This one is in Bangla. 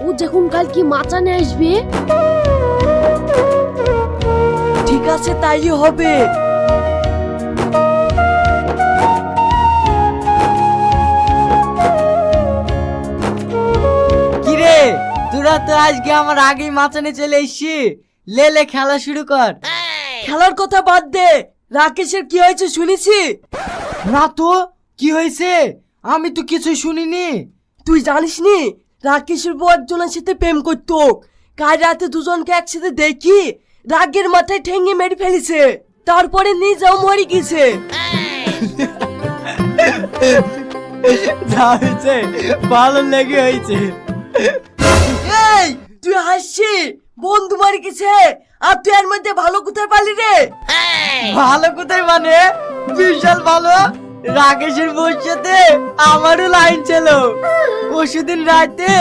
ও যখন কাল কি মাচানে আসবে। ঠিক আছে, তাই হবে। কিরে, তোরা তো আজকে আমার আগেই মাচানে চলে এসছি। লে লে খেলা শুরু কর। খেলার কথা বাদ দে, রাকেশের কি হয়েছে শুনেছি? না তো, কি হয়েছে? আমি তো কিছুই শুনিনি। তুই জানিস নি রাকেশের বউ একজনের সাথে প্রেম করতো। কাল রাতে দুজনকে একসাথে দেখি রাগের মাথায় ঠেঙে মেরে ফেলেছে, তারপরে নিজেও মরে গেছে। যা হয়েছে ভালো লেগে হয়েছে। এই তুই হাসছি, বন্ধু মারি গেছে আর তুই এর মধ্যে ভালো কোথায় পালি রে? ভালো কোথায় মানে, বিশাল ভালো। রাকেশের বউর সাথে আমারও লাইন ছিল। পরশুদিন রাতে